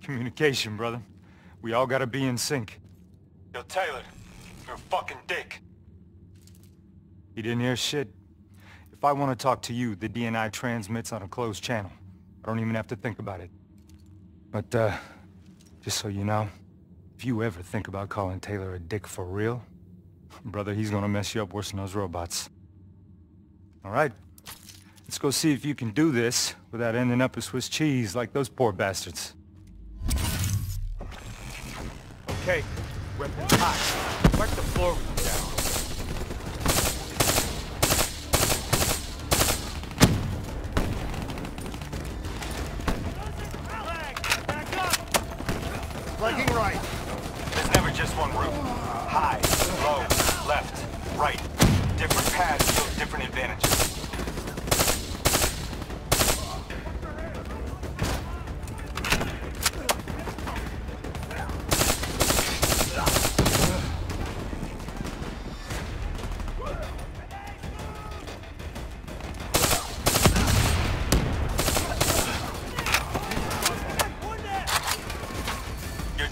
Communication, brother. We all gotta be in sync. Yo, Taylor, you're a fucking dick. You didn't hear shit? If I want to talk to you, the DNI transmits on a closed channel. I don't even have to think about it. But, just so you know, if you ever think about calling Taylor a dick for real, brother, he's gonna mess you up worse than those robots. All right? Let's go see if you can do this without ending up as Swiss cheese like those poor bastards. Okay, weapons hot. Wipe the floor with you down. Flanking right. There's never just one route. High, low, left, right. Different paths yield different advantages.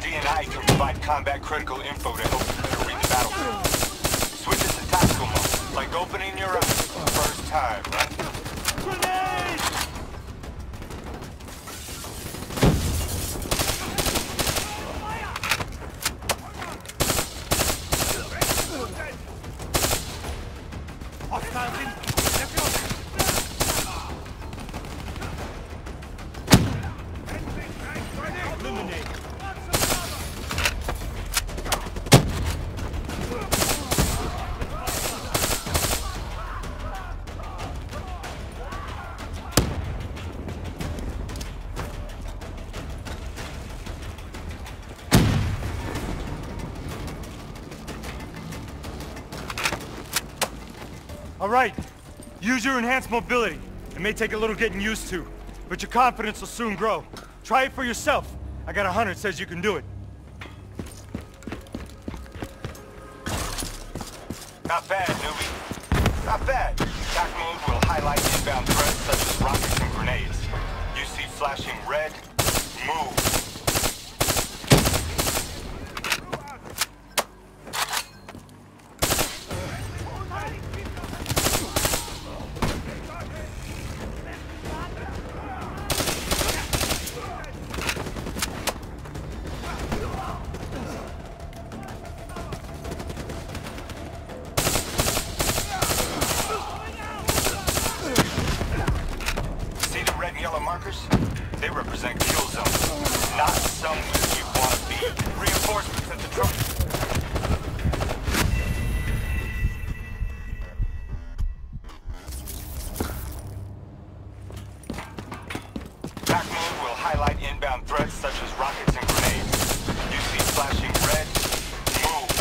DNI can provide combat critical info to help you better read the battlefield. Switch it to tactical mode, like opening your eyes for the first time, right? Grenade! Hostiles in! Let's go! Eliminate! All right, use your enhanced mobility. It may take a little getting used to, but your confidence will soon grow. Try it for yourself. I got a hunter that says you can do it. Not bad, newbie. Not bad. Attack mode will highlight inbound threats such as rockets and grenades. You see flashing red, move. Yellow markers, they represent kill zones, not somewhere you want to be. Reinforcements at the truck. Attack mode will highlight inbound threats such as rockets and grenades. You see flashing red, move.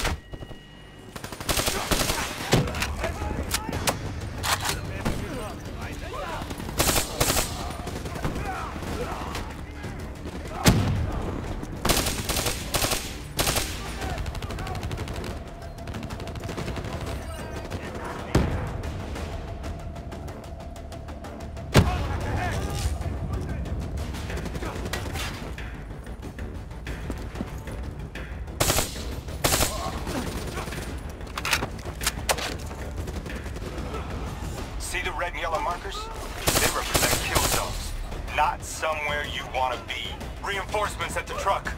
See the red and yellow markers? They represent kill zones, not somewhere you want to be. Reinforcements at the truck.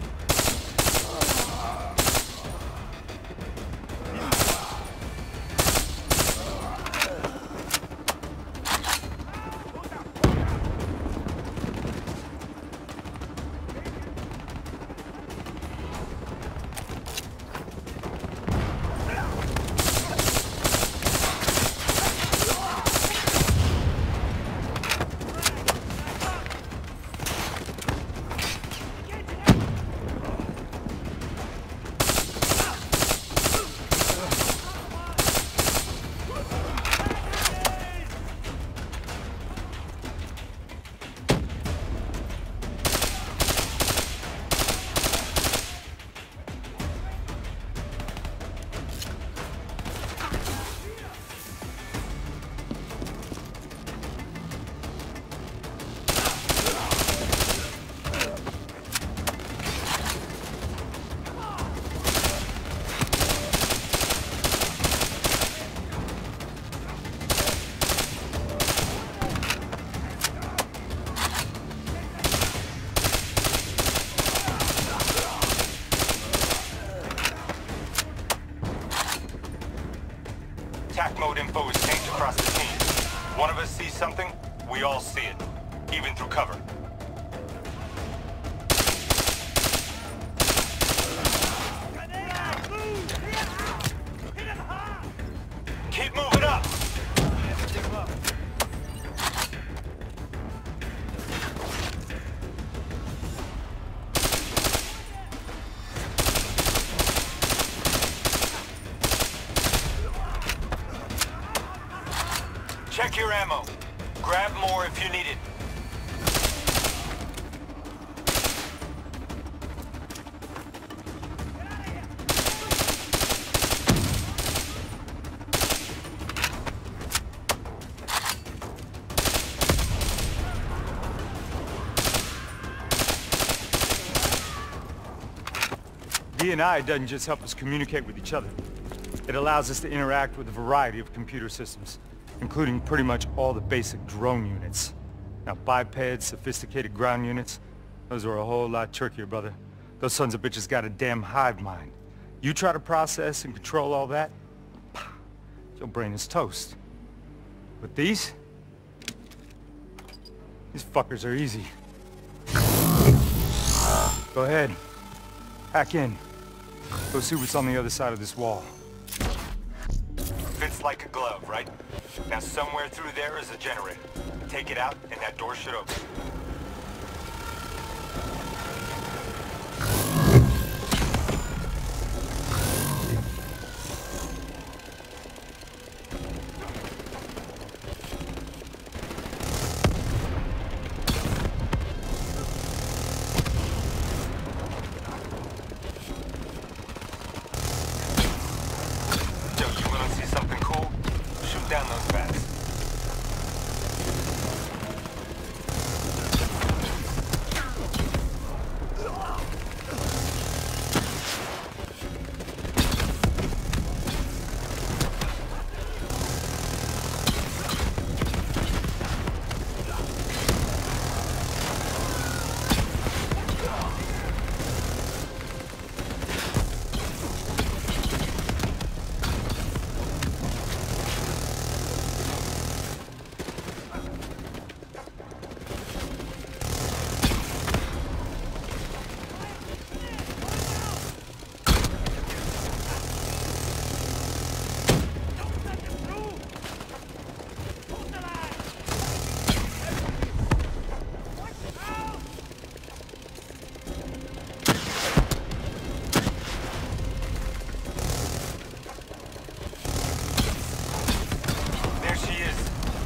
We all see it, even through cover. Keep moving up! Check your ammo. Grab more if you need it. D&I doesn't just help us communicate with each other. It allows us to interact with a variety of computer systems, including pretty much all the basic drone units. Now, bipeds, sophisticated ground units, those are a whole lot trickier, brother. Those sons of bitches got a damn hive mind. You try to process and control all that, your brain is toast. But these fuckers are easy. Go ahead. Hack in. Go see what's on the other side of this wall. Fits like a glove, right? Now somewhere through there is a generator. Take it out and that door should open. Down those bats.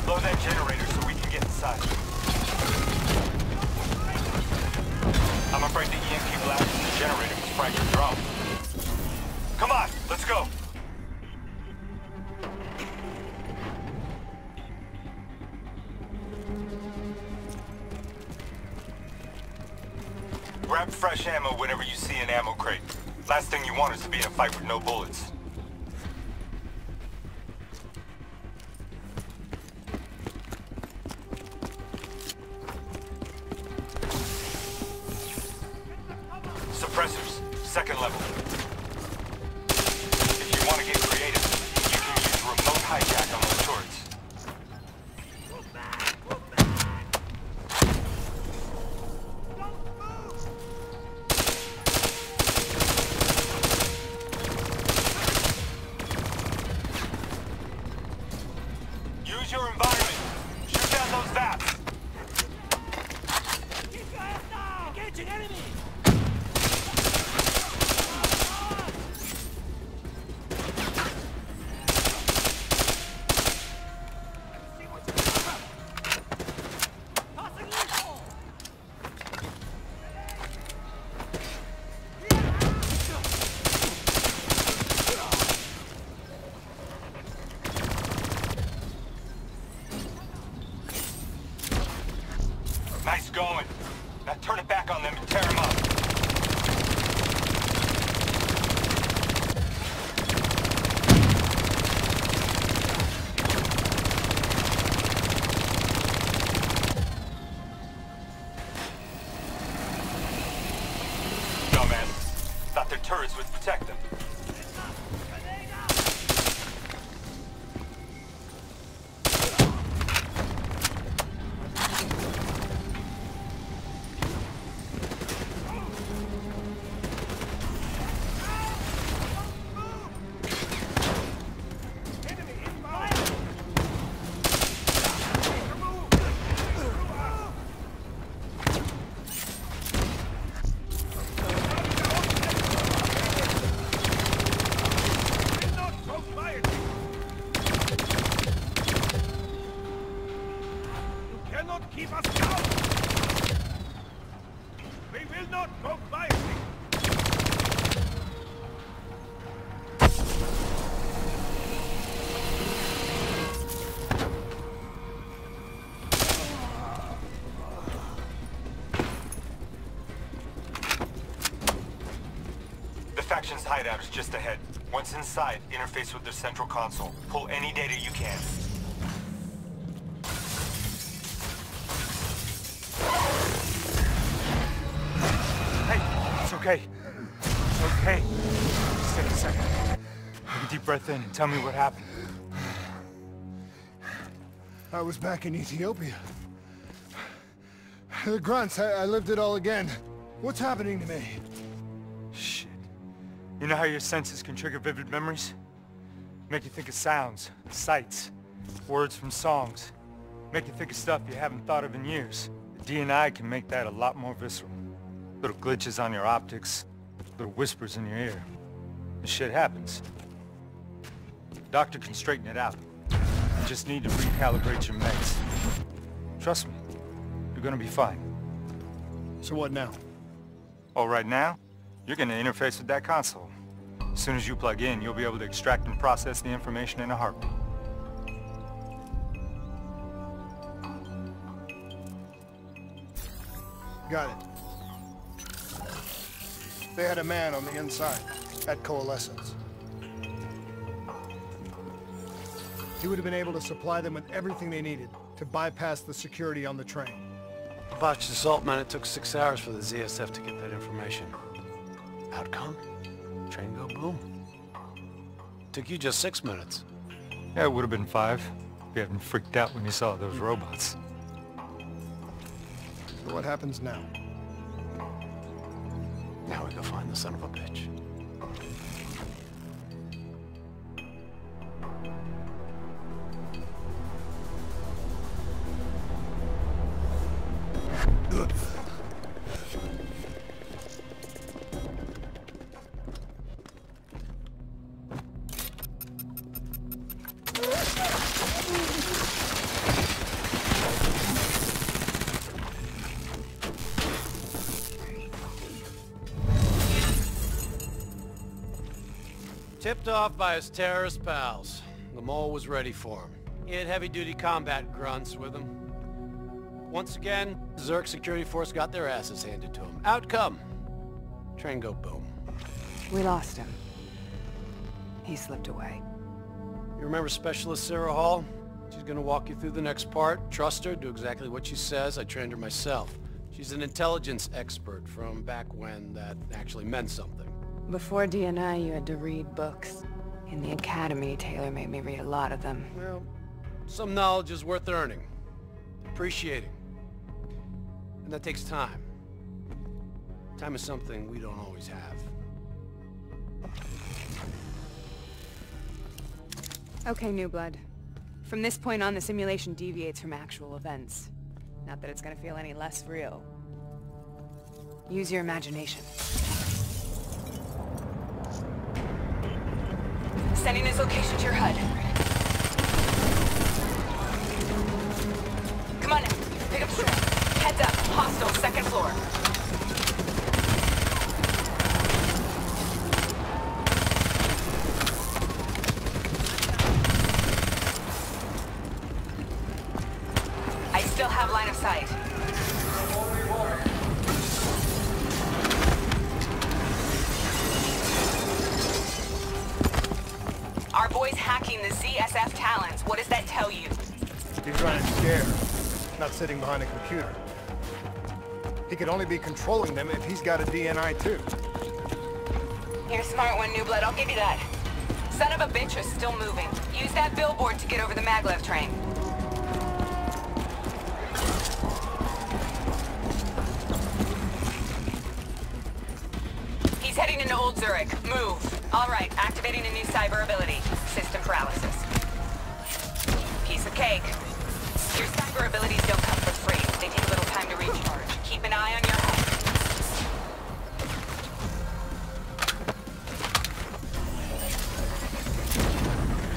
Blow that generator so we can get inside. I'm afraid the EMP blast from the generator was fractured drum. Come on, let's go. Grab fresh ammo whenever you see an ammo crate. Last thing you want is to be in a fight with no bullets. Suppressors, second level. If you want to get creative, you can use remote hijack on those turrets. Move back! Move back! Don't move! Use your environment. Shoot down those zaps. Keep your head down! Engage an enemy! Nice going. Now turn it back on them and tear them up. Dumbass. Thought their turrets would protect them. cannot keep us down! We will not go quietly! The faction's hideout is just ahead. Once inside, interface with their central console. Pull any data you can. Hey, it's okay. It's okay. Just take a second. Take a deep breath in and tell me what happened. I was back in Ethiopia. The grunts, I lived it all again. What's happening to me? Shit. You know how your senses can trigger vivid memories? Make you think of sounds, sights, words from songs. Make you think of stuff you haven't thought of in years. The DNI can make that a lot more visceral. Little glitches on your optics, little whispers in your ear. This shit happens. The doctor can straighten it out. You just need to recalibrate your meds. Trust me, you're gonna be fine. So what now? Oh, right now, you're gonna interface with that console. As soon as you plug in, you'll be able to extract and process the information in a heartbeat. Got it. They had a man on the inside, at Coalescence. He would have been able to supply them with everything they needed to bypass the security on the train. Botched assault, man. It took 6 hours for the ZSF to get that information. Outcome? Train go boom. Took you just 6 minutes. Yeah, it would have been 5 if you hadn't freaked out when you saw those robots. So what happens now? Now we go find the son of a bitch. Tipped off by his terrorist pals. The mole was ready for him. He had heavy-duty combat grunts with him. Once again, Zerk security force got their asses handed to him. Outcome. Train go boom. We lost him. He slipped away. You remember Specialist Sarah Hall? She's gonna walk you through the next part. Trust her, do exactly what she says. I trained her myself. She's an intelligence expert from back when that actually meant something. Before DNI, you had to read books. In the academy, Taylor made me read a lot of them. Well, some knowledge is worth earning. Appreciating. And that takes time. Time is something we don't always have. Okay, New Blood. From this point on, the simulation deviates from actual events. Not that it's gonna feel any less real. Use your imagination. Sending his location to your HUD. Come on in. Pick up straight. Heads up. Hostile, second floor. I still have line of sight. Our boy's hacking the ZSF talents. What does that tell you? He's running scared, not sitting behind a computer. He could only be controlling them if he's got a DNI too. You're a smart one, New Blood. I'll give you that. Son of a bitch is still moving. Use that billboard to get over the maglev train. He's heading into Old Zurich. Move. All right, activating a new cyber ability. System paralysis. Piece of cake. Your cyber abilities don't come for free. They take a little time to recharge. Keep an eye on your head.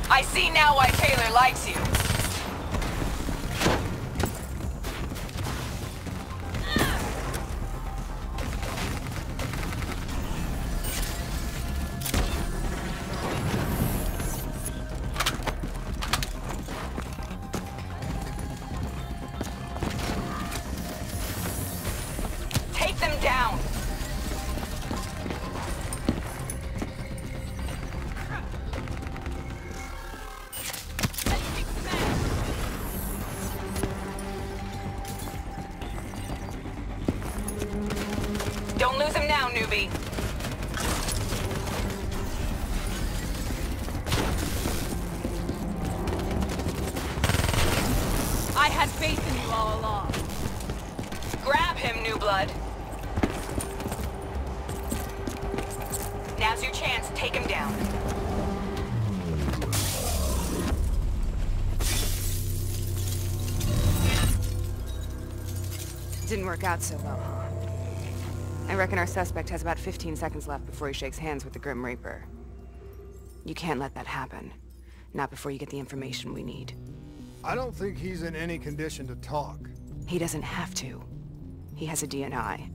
I see now why Taylor likes you. Take them down! Don't lose him now, newbie. I had faith in you all along. Grab him, new blood. Now's your chance. Take him down. Didn't work out so well, huh? I reckon our suspect has about 15 seconds left before he shakes hands with the Grim Reaper. You can't let that happen. Not before you get the information we need. I don't think he's in any condition to talk. He doesn't have to. He has a DNI.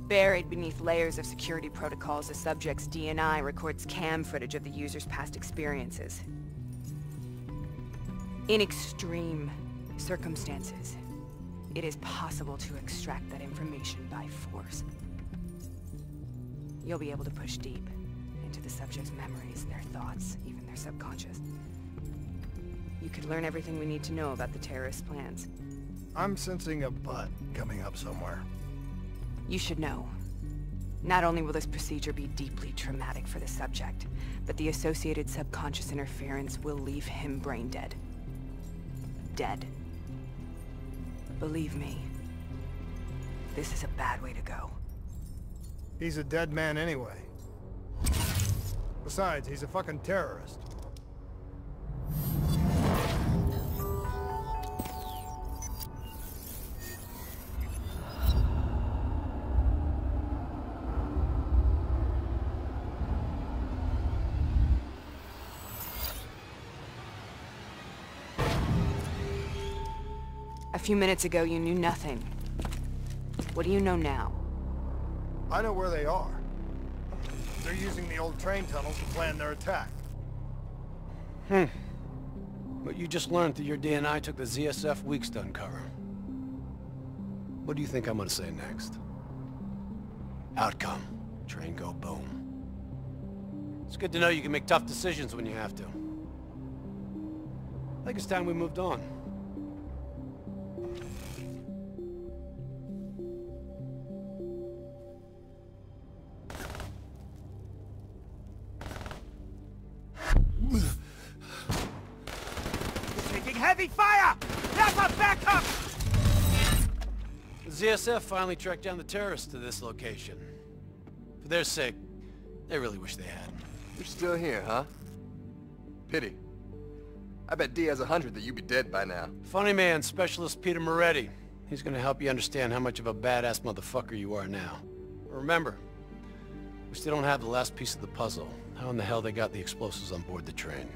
Buried beneath layers of security protocols, the subject's DNI records cam footage of the user's past experiences. In extreme circumstances, it is possible to extract that information by force. You'll be able to push deep into the subject's memories, their thoughts, even their subconscious. You could learn everything we need to know about the terrorist plans. I'm sensing a butt coming up somewhere. You should know. Not only will this procedure be deeply traumatic for the subject, but the associated subconscious interference will leave him brain dead. Dead. Believe me, this is a bad way to go. He's a dead man anyway. Besides, he's a fucking terrorist. A few minutes ago, you knew nothing. What do you know now? I know where they are. They're using the old train tunnels to plan their attack. But you just learned that your DNI took the ZSF weeks to uncover. What do you think I'm gonna say next? Outcome. Train go boom. It's good to know you can make tough decisions when you have to. I think it's time we moved on. Heavy fire! Never back up! The ZSF finally tracked down the terrorists to this location. For their sake, they really wish they had. You're still here, huh? Pity. I bet D has 100 that you'd be dead by now. Funny man, Specialist Peter Moretti. He's gonna help you understand how much of a badass motherfucker you are now. But remember, we still don't have the last piece of the puzzle. How in the hell they got the explosives on board the train?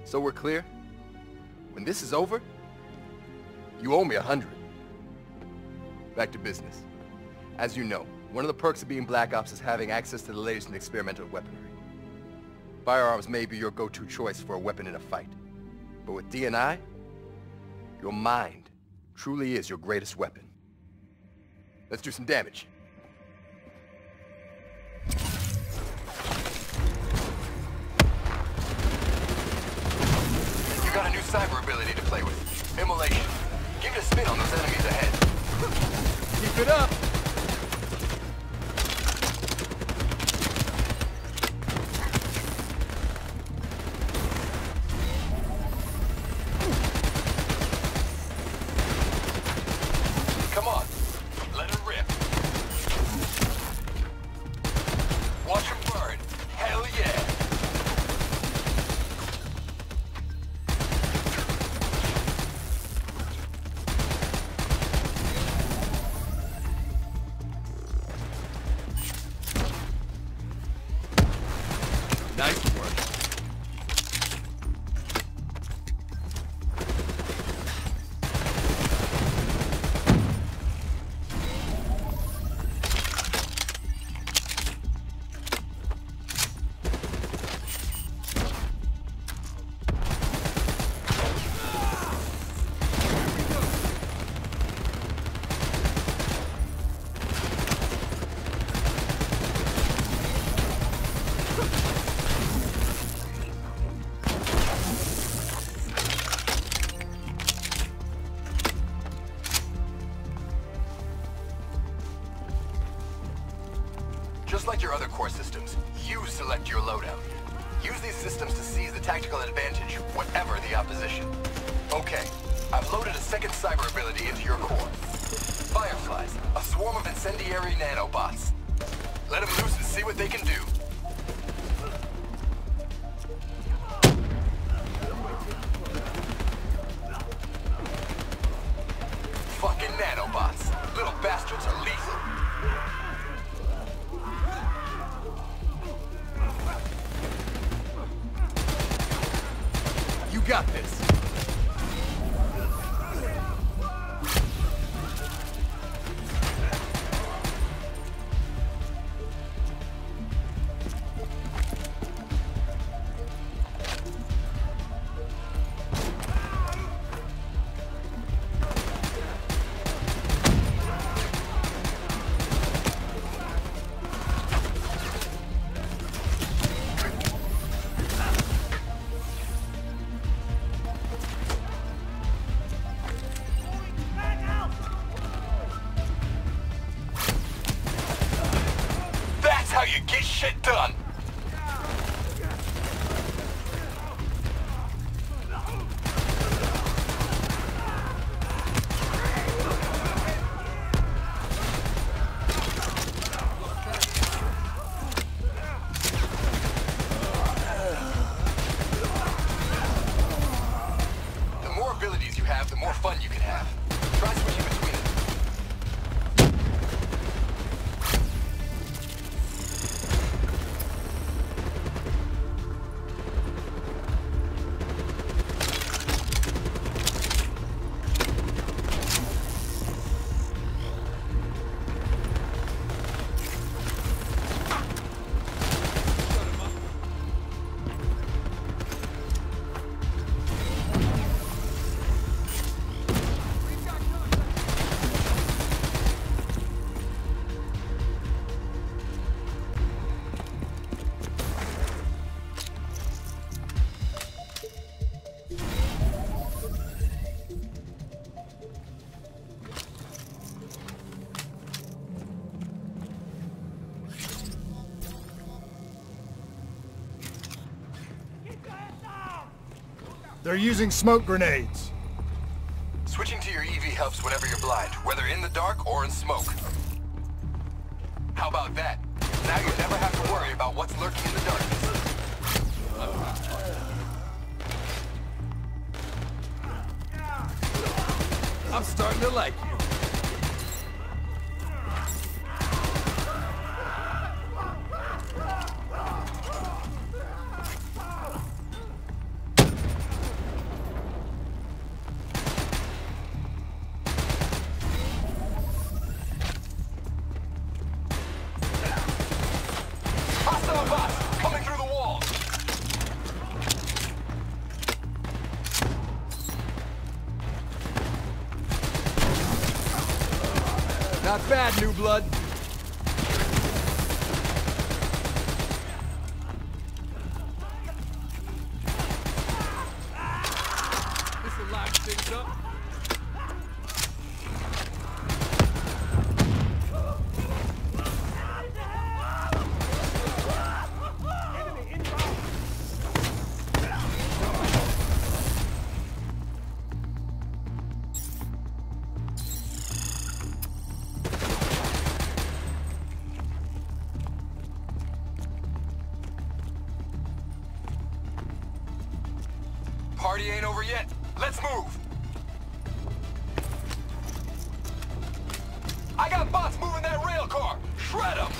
So we're clear? When this is over, you owe me 100. Back to business. As you know, one of the perks of being Black Ops is having access to the latest in experimental weaponry. Firearms may be your go-to choice for a weapon in a fight. But with DNI, your mind truly is your greatest weapon. Let's do some damage. You got a new cyber ability to play with. Immolation. Give it a spin on those enemies ahead. Keep it up! Come on. Let it rip. Watch them burn. Hell yeah! Nice work. to your loadout. Use these systems to seize the tactical advantage, whatever the opposition. Okay, I've loaded a second cyber ability into your core. Fireflies, a swarm of incendiary nanobots. Let them loose and see what they can do. Fucking nanobots. Little bastards are lethal. You got this. How you get shit done! The more abilities you have, the more fun you can have. Try switching between them. They're using smoke grenades. Switching to your EV helps whenever you're blind, whether in the dark or in smoke. How about that? Now you never have to worry about what's lurking in the darkness. I'm starting to like you. Hostile bots coming through the wall. Not bad, new blood. This'll liven things up. Party ain't over yet. Let's move. I got bots moving that rail car. Shred them.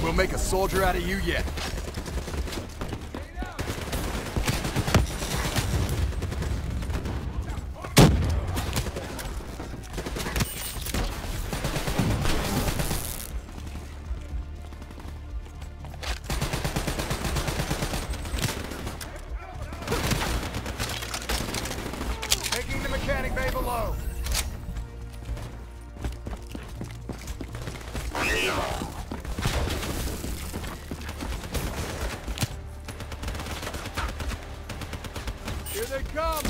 We'll make a soldier out of you yet. Taking the mechanic bay below. Here they come!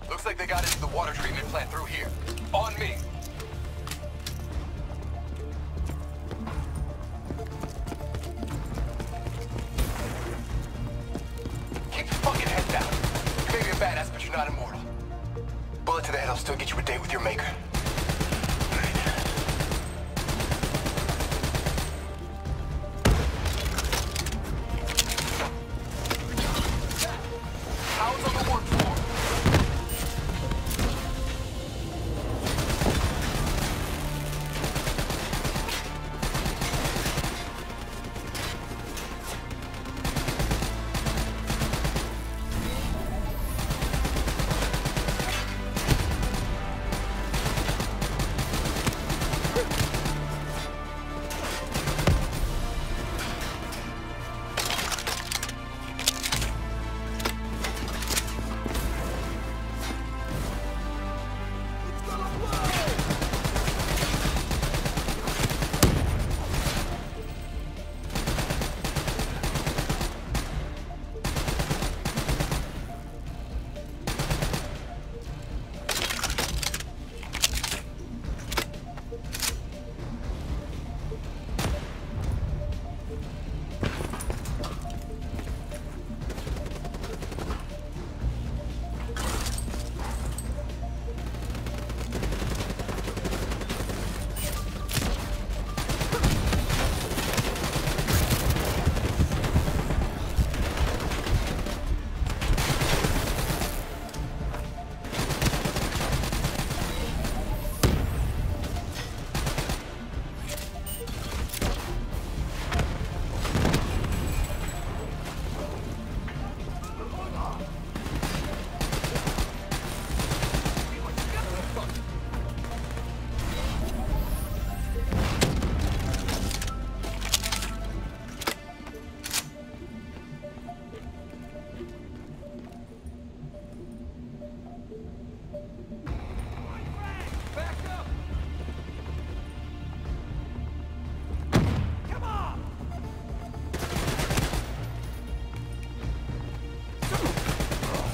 Looks like they got into the water treatment plant through here. On me! Keep your fucking head down. You may be a badass, but you're not immortal. Bullet to the head will still get you a date with your maker. How's on the work floor?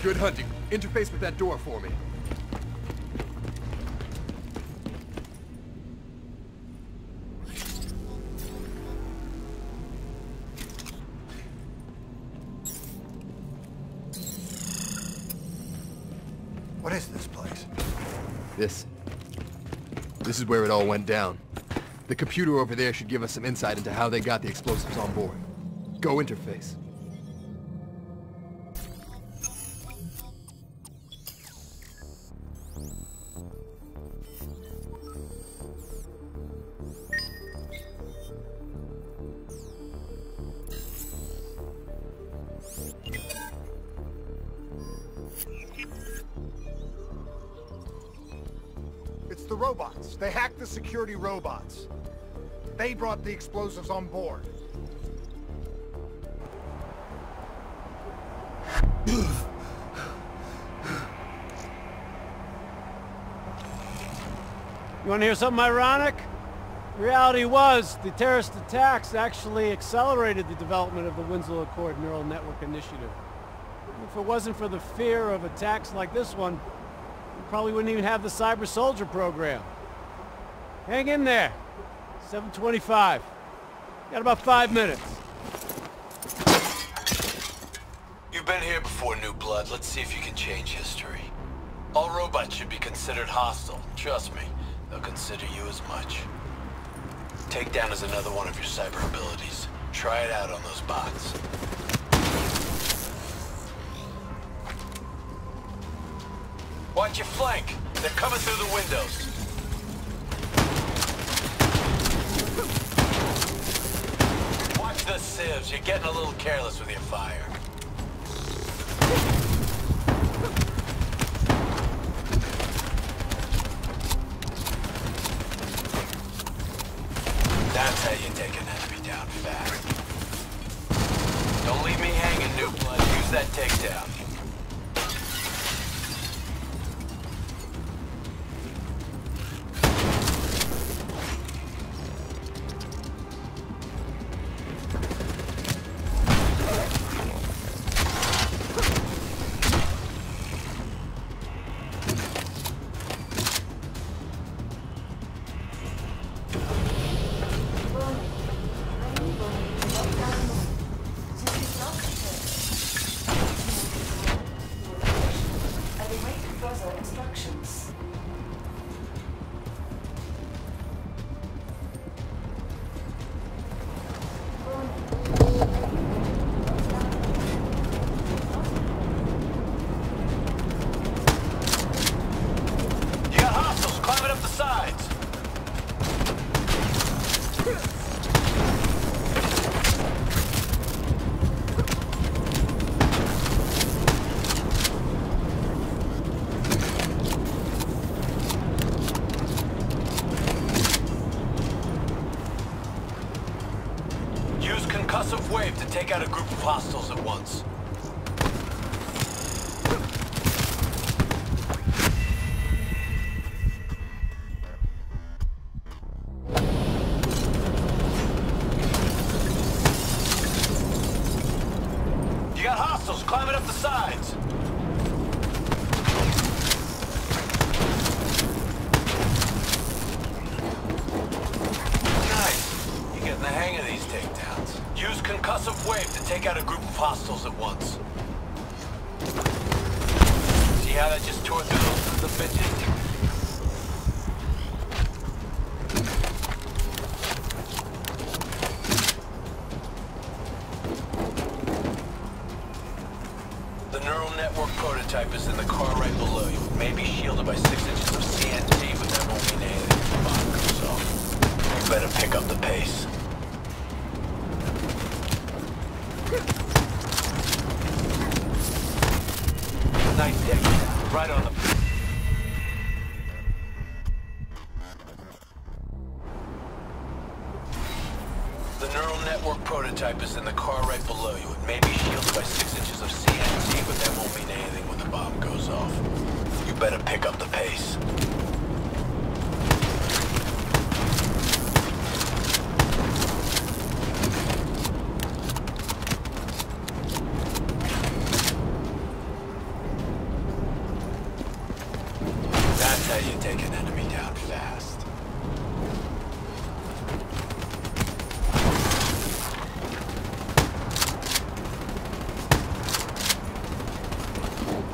Good hunting. Interface with that door for me. What is this place? This is where it all went down. The computer over there should give us some insight into how they got the explosives on board. Go interface. It's the robots. They hacked the security robots. They brought the explosives on board. You want to hear something ironic? The reality was, the terrorist attacks actually accelerated the development of the Winslow Accord Neural Network Initiative. If it wasn't for the fear of attacks like this one, we probably wouldn't even have the Cyber Soldier program. Hang in there. 7:25. Got about 5 minutes. down here before new blood. Let's see if you can change history. All robots should be considered hostile. Trust me, they'll consider you as much. Takedown is another one of your cyber abilities. Try it out on those bots. Watch your flank. They're coming through the windows. Watch the sieves. You're getting a little careless with your fire. That's how you take an enemy down fast. Don't leave me hanging, new blood. Use that takedown. Concussive wave to take out a group of hostiles at once. You got hostiles climbing up the sides. Nice. You're getting the hang of these takedowns. Use concussive wave to take out a group of hostiles at once. See how that just tore through the bitches? The neural network prototype is in the car right below you. It may be shielded by 6 inches of CNT, but that won't mean anything if the bomb goes off. You better pick up the pace. Nice dig. Right on the... The neural network prototype is in the car right below you. It may be shielded by 6 inches of CNT, but that won't mean anything when the bomb goes off. You better pick up the pace. That's how you take an enemy down fast.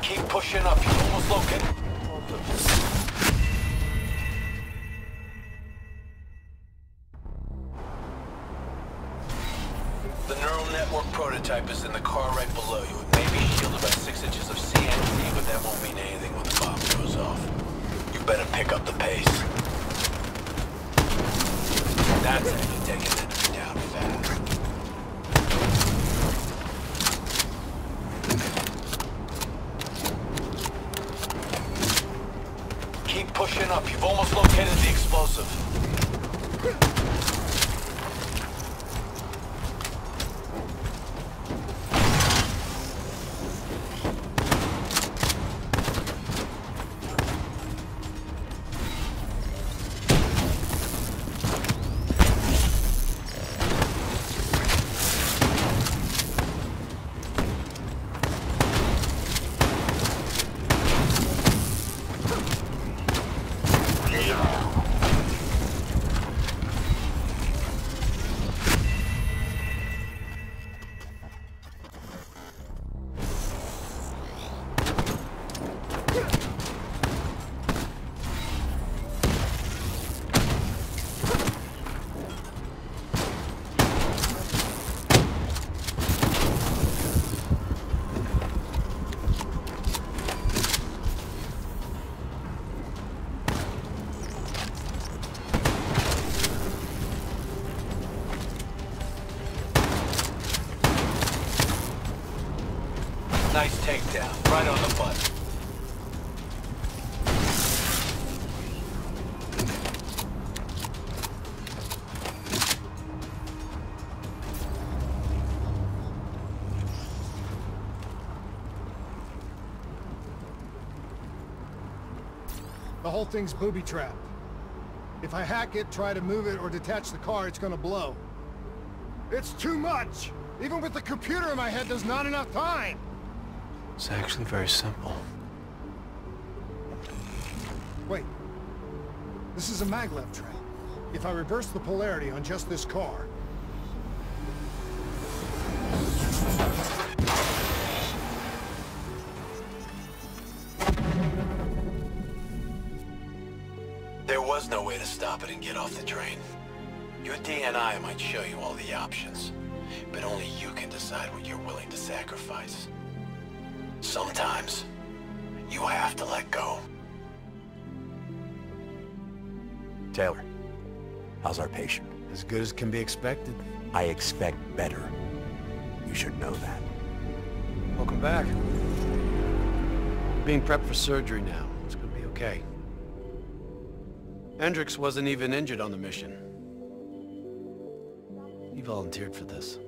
Keep pushing up, you're almost located. The neural network prototype is in the car right below you. It may be shielded by 6 inches of CNT, but that won't mean anything when the bomb goes off. You better pick up the pace. That's how you take an enemy down fast. Keep pushing up. You've almost located the explosive. Nice takedown, right on the button. The whole thing's booby-trapped. If I hack it, try to move it, or detach the car, it's gonna blow. It's too much! Even with the computer in my head, there's not enough time! It's actually very simple. Wait. This is a maglev train. If I reverse the polarity on just this car... There was no way to stop it and get off the train. Your DNI might show you all the options, but only you can decide what you're willing to sacrifice. Sometimes, you have to let go. Taylor, how's our patient? As good as can be expected. I expect better. You should know that. Welcome back. Being prepped for surgery now. It's gonna be okay. Hendricks wasn't even injured on the mission. He volunteered for this.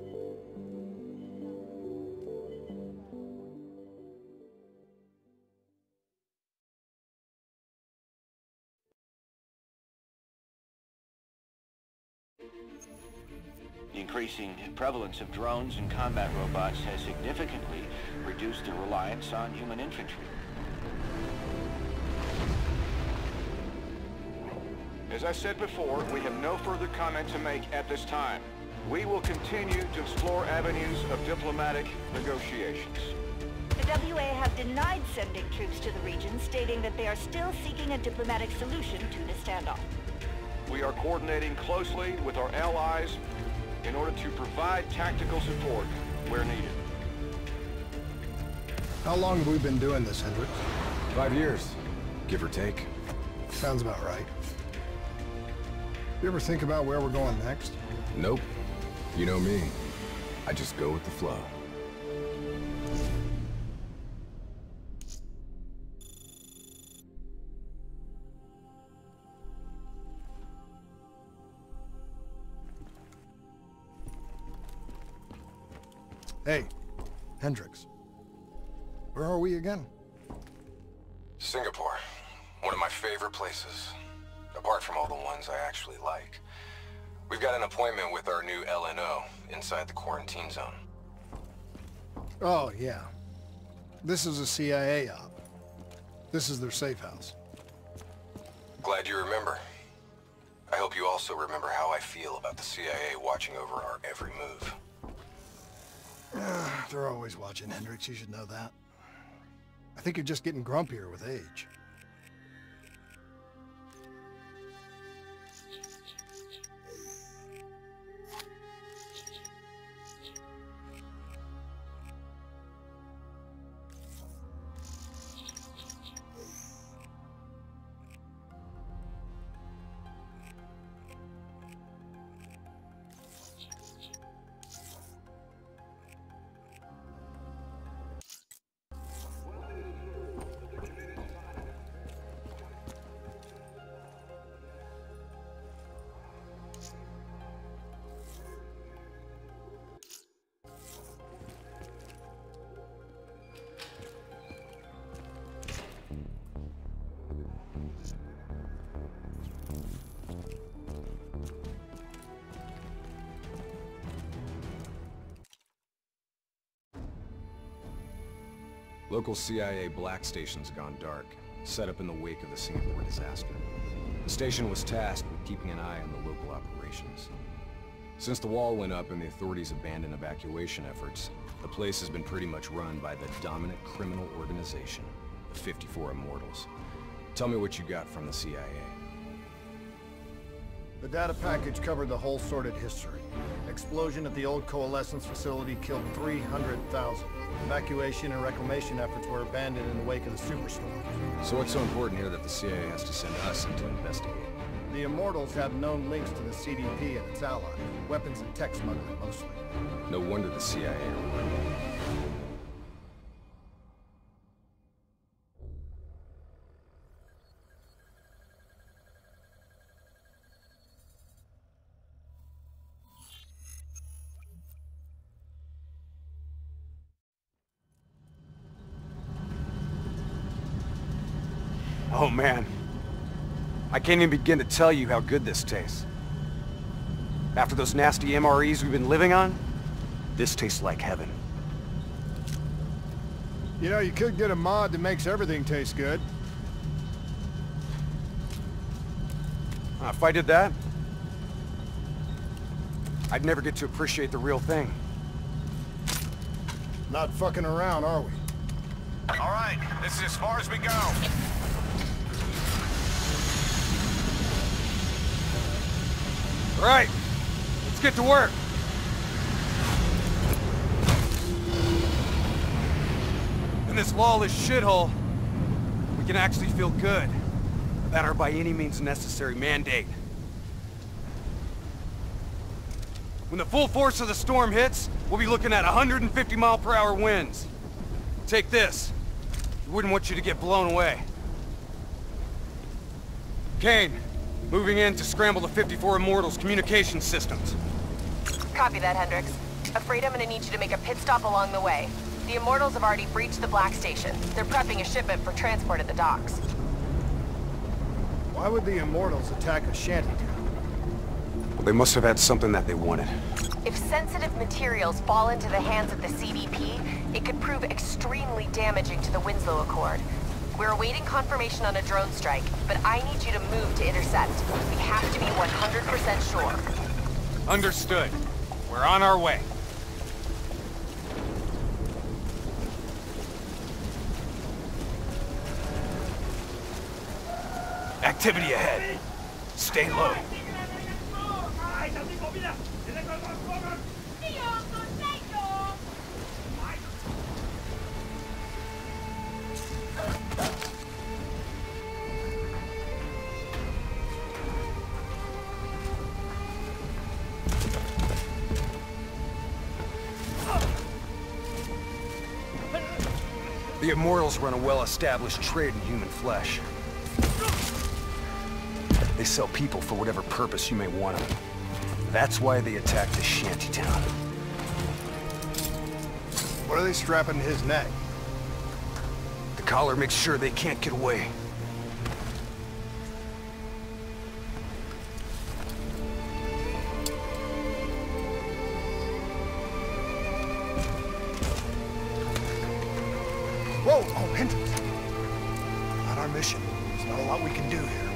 The increasing prevalence of drones and combat robots has significantly reduced the reliance on human infantry. As I said before, we have no further comment to make at this time. We will continue to explore avenues of diplomatic negotiations. The WA have denied sending troops to the region, stating that they are still seeking a diplomatic solution to the standoff. We are coordinating closely with our allies in order to provide tactical support where needed. How long have we been doing this, Hendricks? 5 years, give or take. Sounds about right. You ever think about where we're going next? Nope. You know me. I just go with the flow. Hey, Hendricks. Where are we again? Singapore. One of my favorite places. Apart from all the ones I actually like. We've got an appointment with our new LNO inside the quarantine zone. Oh, yeah. This is a CIA op. This is their safe house. Glad you remember. I hope you also remember how I feel about the CIA watching over our every move. They're always watching, Hendricks. You should know that. I think you're just getting grumpier with age. Local CIA black station's gone dark, set up in the wake of the Singapore disaster. The station was tasked with keeping an eye on the local operations. Since the wall went up and the authorities abandoned evacuation efforts, the place has been pretty much run by the dominant criminal organization, the 54 Immortals. Tell me what you got from the CIA. The data package covered the whole sordid history. Explosion at the old coalescence facility killed 300,000. Evacuation and reclamation efforts were abandoned in the wake of the superstorm. So what's so important here that the CIA has to send us in to investigate? The Immortals have known links to the CDP and its allies. Weapons and tech smuggling, mostly. No wonder the CIA are working. Oh man, I can't even begin to tell you how good this tastes. After those nasty MREs we've been living on, this tastes like heaven. You know, you could get a mod that makes everything taste good. If I did that, I'd never get to appreciate the real thing. Not fucking around, are we? All right, this is as far as we go. All right, let's get to work. In this lawless shithole, we can actually feel good about our by any means necessary mandate. When the full force of the storm hits, we'll be looking at 150-mile-per-hour winds. Take this. We wouldn't want you to get blown away. Kane, moving in to scramble the 54 Immortals' communication systems. Copy that, Hendricks. Afraid I'm gonna need you to make a pit stop along the way. The Immortals have already breached the Black Station. They're prepping a shipment for transport at the docks. Why would the Immortals attack a shantytown? Well, they must have had something that they wanted. If sensitive materials fall into the hands of the CDP, it could prove extremely damaging to the Winslow Accord. We're awaiting confirmation on a drone strike, but I need you to move to intercept. We have to be 100% sure. Understood. We're on our way. Activity ahead. Stay low. The Immortals run a well-established trade in human flesh. They sell people for whatever purpose you may want them. That's why they attacked the shantytown. What are they strapping to his neck? The collar makes sure they can't get away. Whoa! Oh, Hendricks! Not our mission. There's not a lot we can do here.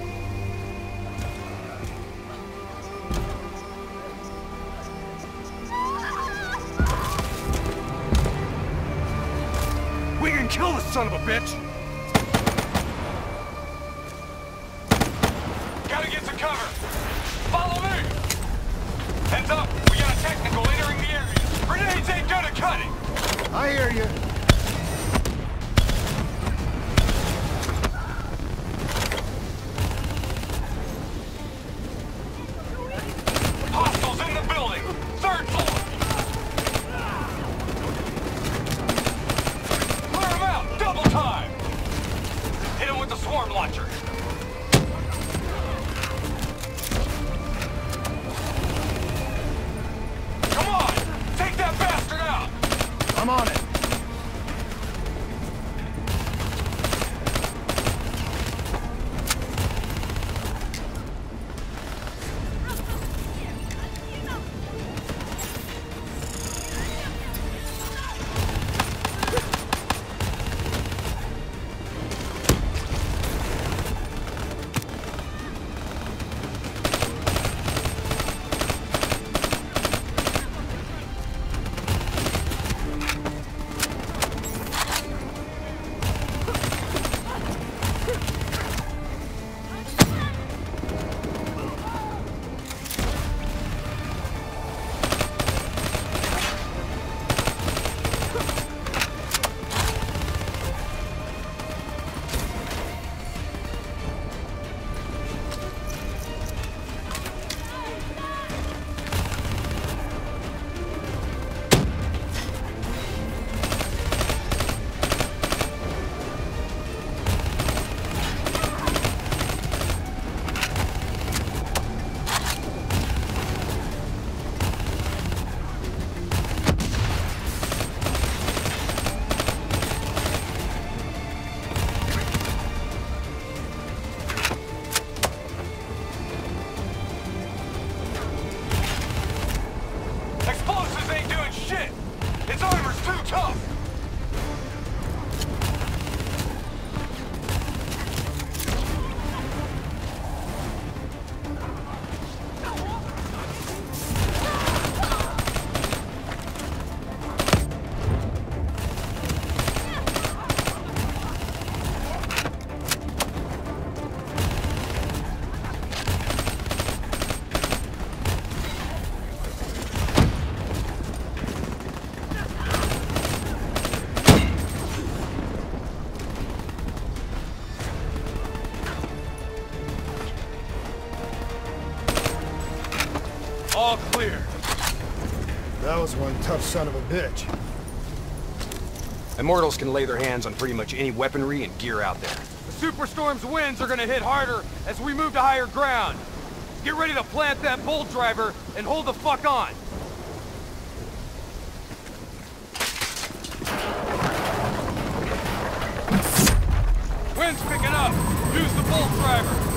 We can kill this son of a bitch! Gotta get to cover! Follow me! Heads up! We got a technical entering the area! Grenades ain't gonna cut it! I hear you. Hostiles in the building! Third floor! Clear them out! Double time! Hit him with the swarm launcher! Come on! Take that bastard out! I'm on it. tough son of a bitch. Immortals can lay their hands on pretty much any weaponry and gear out there. The Superstorm's winds are gonna hit harder as we move to higher ground. Get ready to plant that bolt driver and hold the fuck on. Wind's picking up. Use the bolt driver.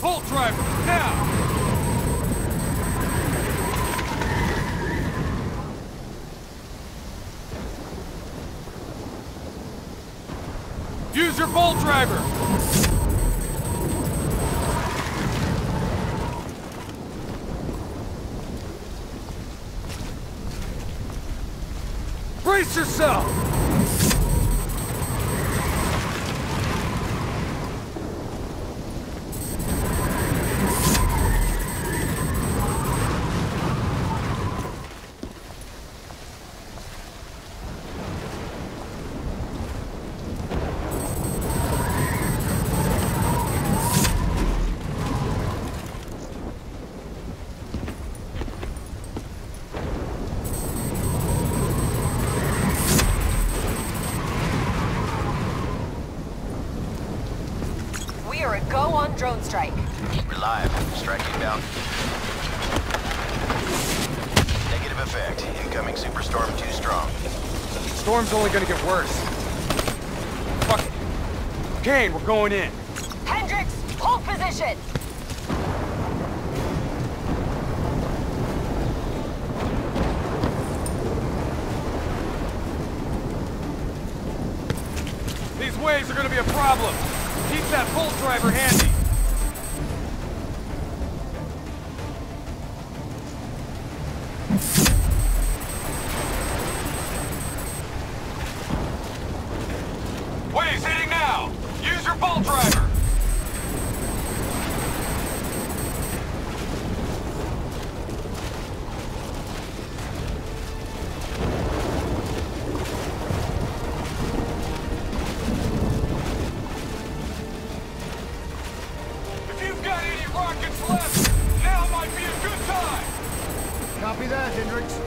Bolt driver, now! Use your bolt driver! Brace yourself! We are a go on drone strike. We're live. Striking down. Negative effect. Incoming superstorm too strong. Storm's only gonna get worse. Fuck it. Kane, we're going in. Hendricks, hold position! These waves are gonna be a problem. Keep that bolt driver handy. Waves hitting now. Use your bolt driver. If you've got any rockets left, now might be a good time. Copy that, Hendricks.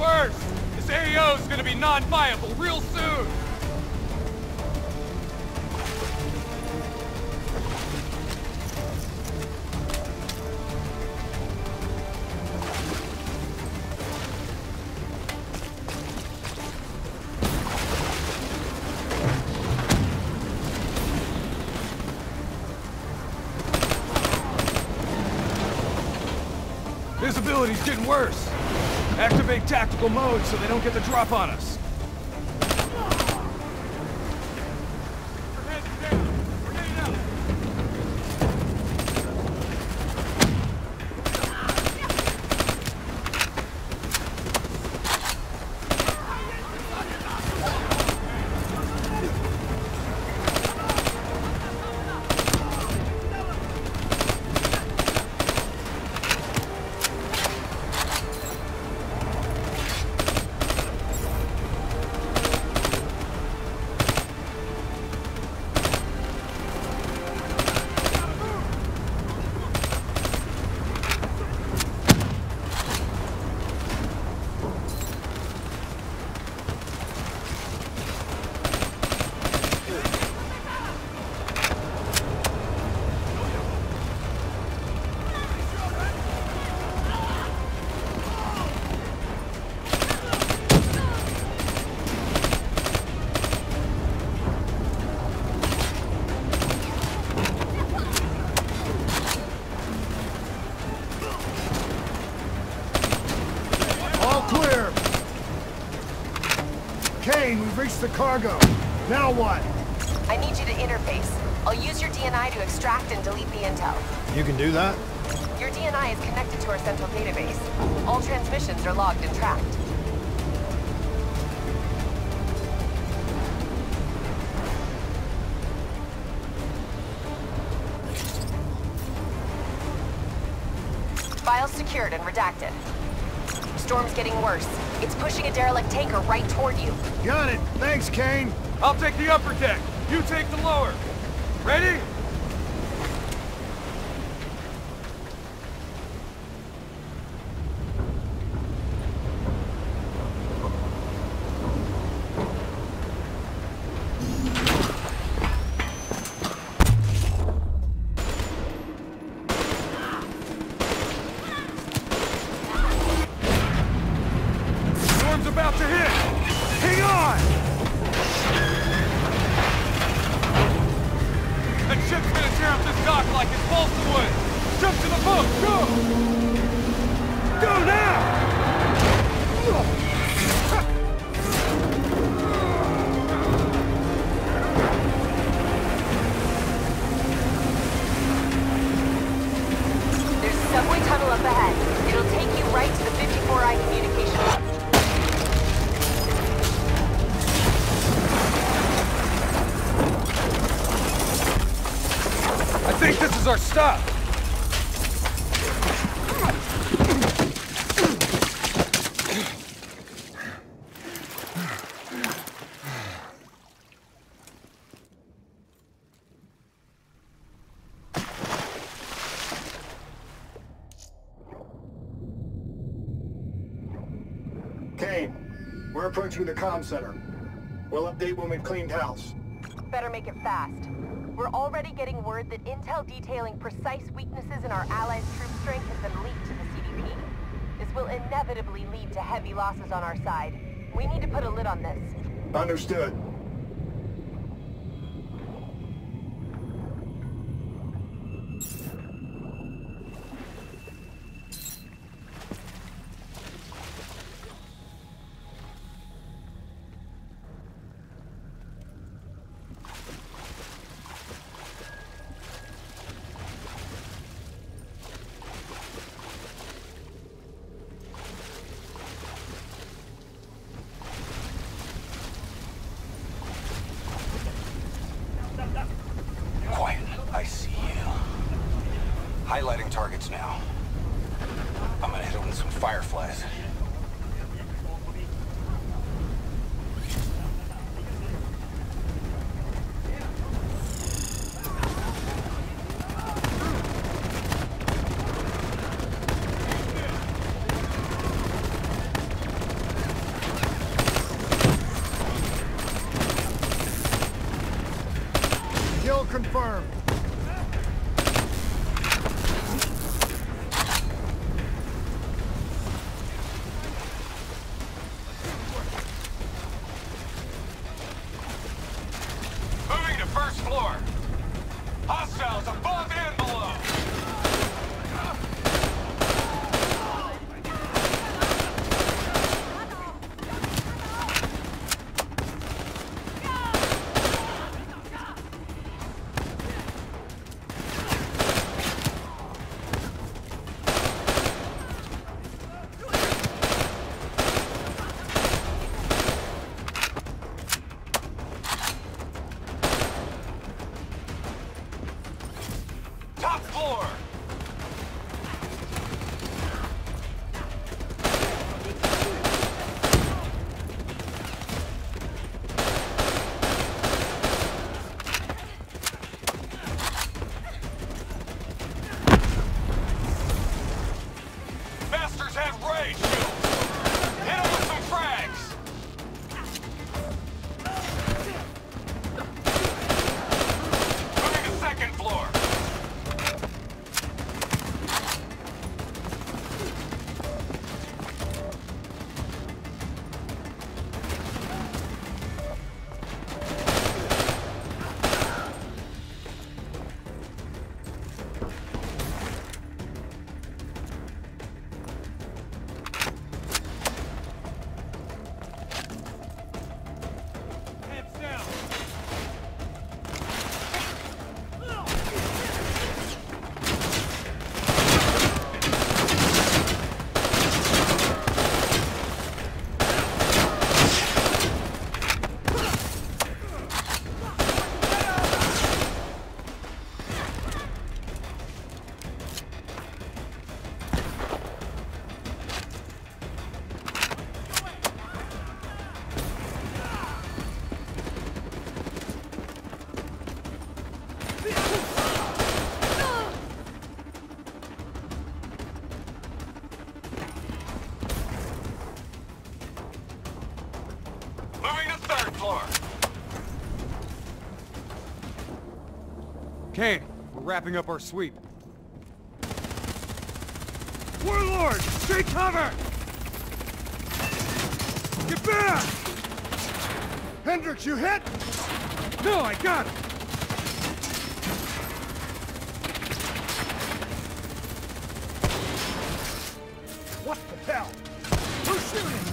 worse! This AO's gonna be non-viable real soon! Visibility's getting worse. Activate tactical mode so they don't get the drop on us. We've reached the cargo. Now what? I need you to interface. I'll use your DNI to extract and delete the intel. You can do that? Your DNI is connected to our central database. All transmissions are logged and tracked. Files secured and redacted. Storm's getting worse. It's pushing a derelict tanker right toward you. Got it. Thanks, Kane. I'll take the upper deck. You take the lower. Ready? About to hit! Hang on! That ship's gonna tear up this dock like it's balsa wood! Jump to the boat! Go! Go now! There's a subway tunnel up ahead. It'll take you right to the 54I communication hub. I think this is our stop! Kane, we're approaching the comm center. We'll update when we've cleaned house. Better make it fast. We're already getting word that intel detailing precise weaknesses in our allies' troop strength has been leaked to the CDP. This will inevitably lead to heavy losses on our side. We need to put a lid on this. Understood. Highlighting targets now. I'm gonna hit them with some fireflies. confirmed. Moving to first floor. Hostiles above and below. Top floor. Masters have ray shields. Hit him with some frags. Moving to second floor. Heads down. Moving to third floor. Kane, we're wrapping up our sweep. Warlord, take cover! Get back! Hendricks, you hit? No, I got it! What the hell? Who's shooting?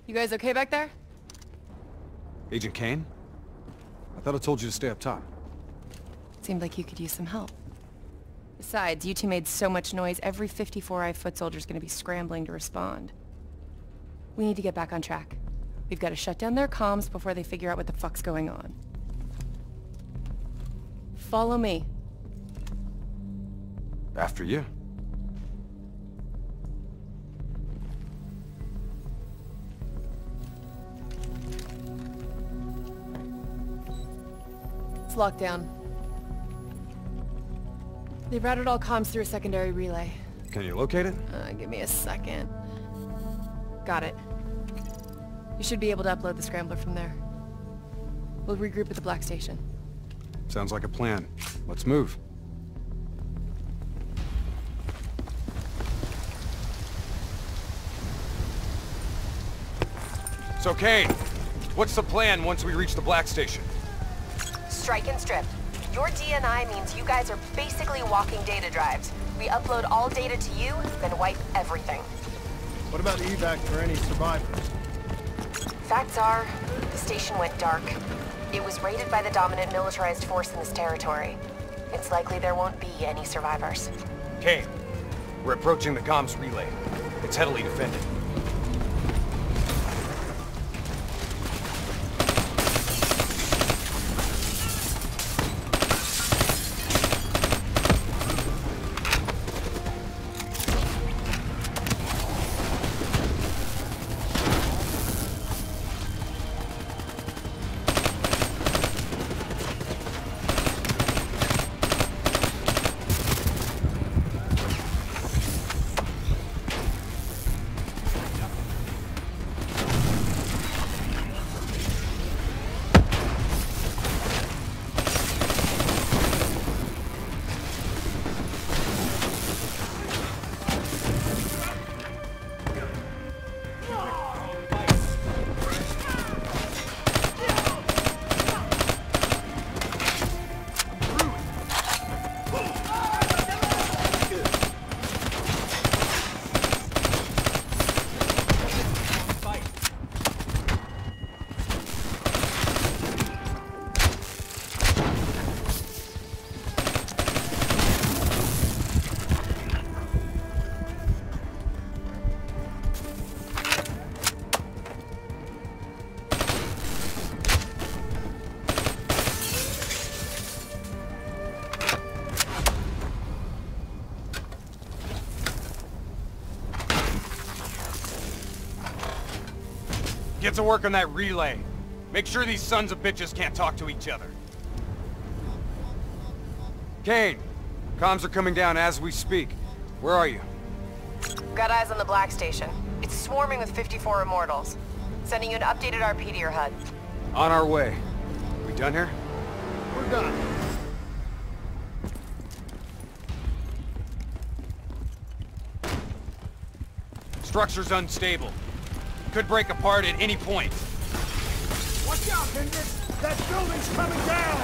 You guys okay back there? Agent Kane? I thought I told you to stay up top. Seemed like you could use some help. Besides, you two made so much noise, every 54i foot soldier's gonna be scrambling to respond. We need to get back on track. We've got to shut down their comms before they figure out what the fuck's going on. Follow me. After you. It's locked down. They've routed all comms through a secondary relay. Can you locate it? Give me a second. Got it. You should be able to upload the scrambler from there. We'll regroup at the Black Station. Sounds like a plan. Let's move. So, Kane, what's the plan once we reach the Black Station? Strike and strip. Your DNI means you guys are basically walking data drives. We upload all data to you, then wipe everything. What about evac for any survivors? Facts are, the station went dark. It was raided by the dominant militarized force in this territory. It's likely there won't be any survivors. Kane, we're approaching the comms relay. It's heavily defended. get to work on that relay. Make sure these sons of bitches can't talk to each other. Kane, comms are coming down as we speak. Where are you? Got eyes on the Black Station. It's swarming with 54 Immortals. Sending you an updated RP to your HUD. On our way. We done here? We're done. Structure's unstable. Could break apart at any point. Watch out, Hendricks! That building's coming down!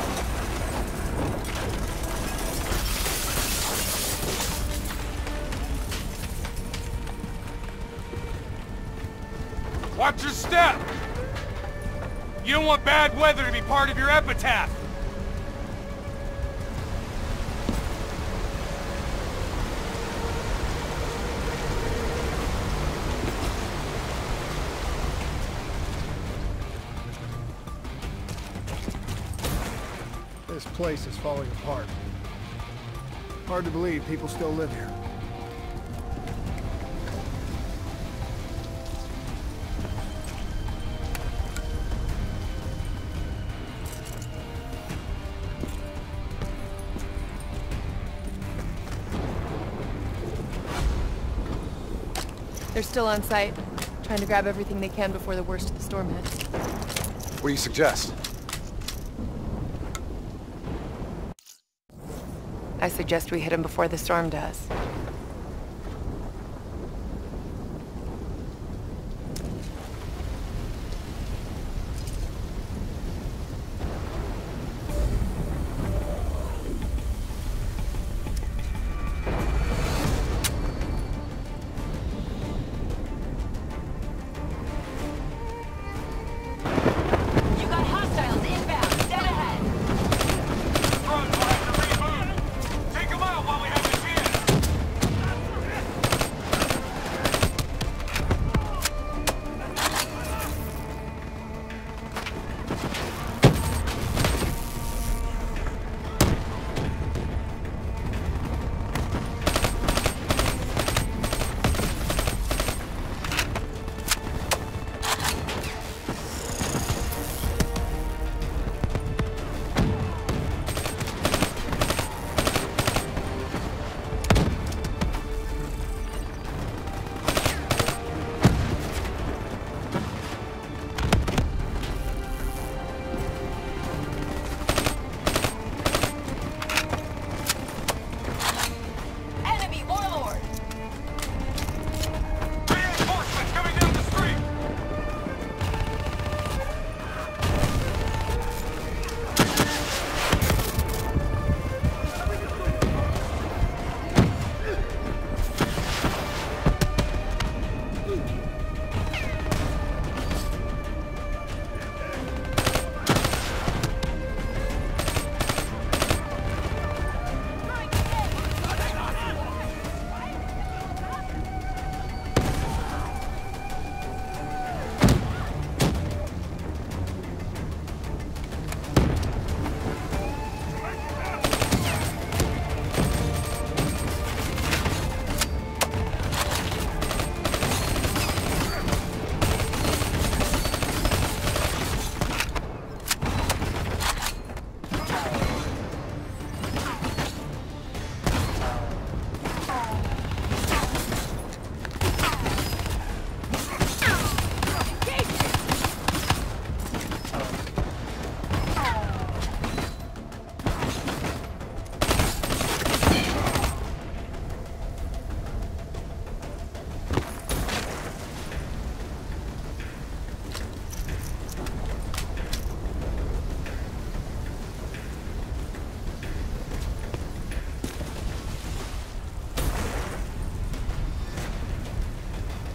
Watch your step! You don't want bad weather to be part of your epitaph! This place is falling apart. Hard to believe people still live here. They're still on site, trying to grab everything they can before the worst of the storm hits. What do you suggest? I suggest we hit him before the storm does.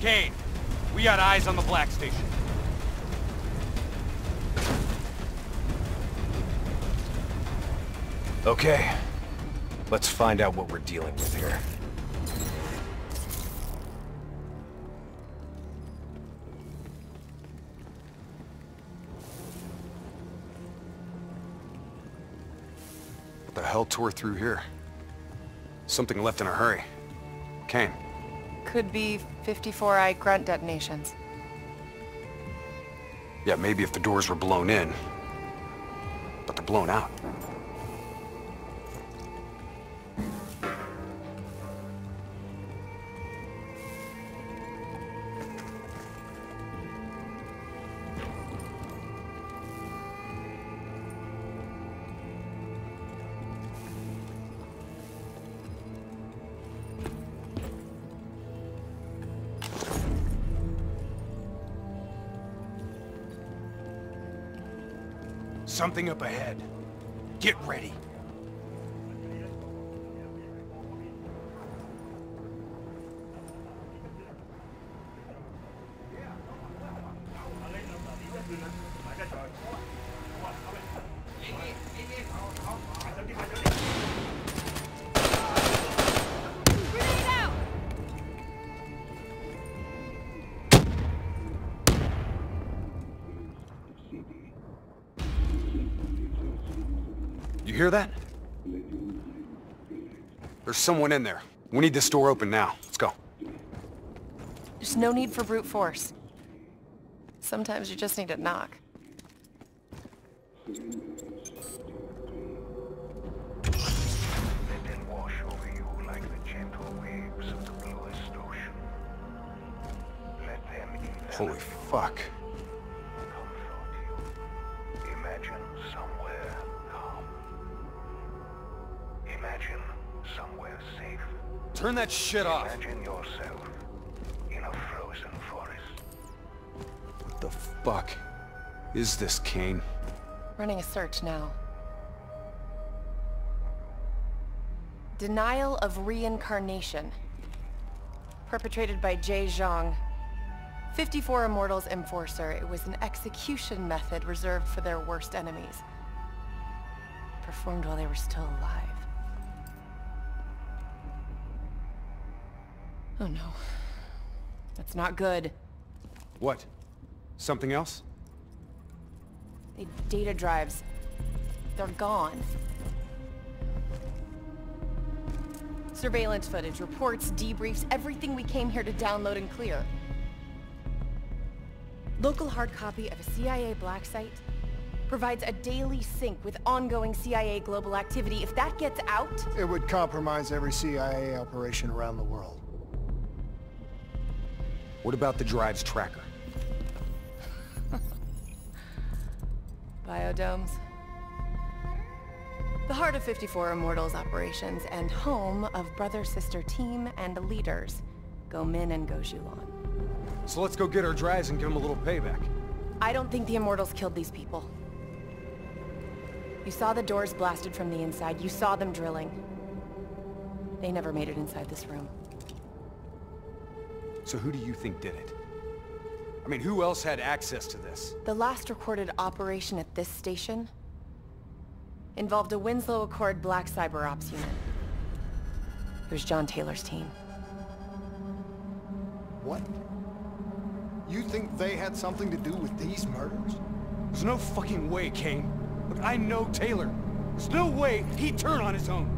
Kane, we got eyes on the Black Station. Okay. Let's find out what we're dealing with here. What the hell tore through here? Something left in a hurry. Kane. Could be 54i grunt detonations. Yeah, maybe if the doors were blown in. But they're blown out. Something up ahead. Get ready. You hear that? There's someone in there. We need this door open now. Let's go. There's no need for brute force. Sometimes you just need to knock. Holy fuck. Imagine somewhere calm. Imagine somewhere safe. Turn that shit off. Imagine yourself in a frozen forest. What the fuck is this, Kane? Running a search now. Denial of reincarnation. Perpetrated by Jay Zhang. 54 Immortals Enforcer. It was an execution method reserved for their worst enemies. Performed while they were still alive. Oh no. That's not good. What? Something else? The data drives. They're gone. Surveillance footage, reports, debriefs, everything we came here to download and clear. Local hard copy of a CIA black site provides a daily sync with ongoing CIA global activity. If that gets out... It would compromise every CIA operation around the world. What about the drive's tracker? Biodomes. The heart of 54 Immortals operations and home of brother-sister team and leaders, Go Min and Go Zhulan. So let's go get our drives and give them a little payback. I don't think the Immortals killed these people. You saw the doors blasted from the inside. You saw them drilling. They never made it inside this room. So who do you think did it? I mean, who else had access to this? The last recorded operation at this station involved a Winslow Accord Black Cyber Ops unit. It was John Taylor's team. What? You think they had something to do with these murders? There's no fucking way, Kane. Look, I know Taylor. There's no way he'd turn on his own.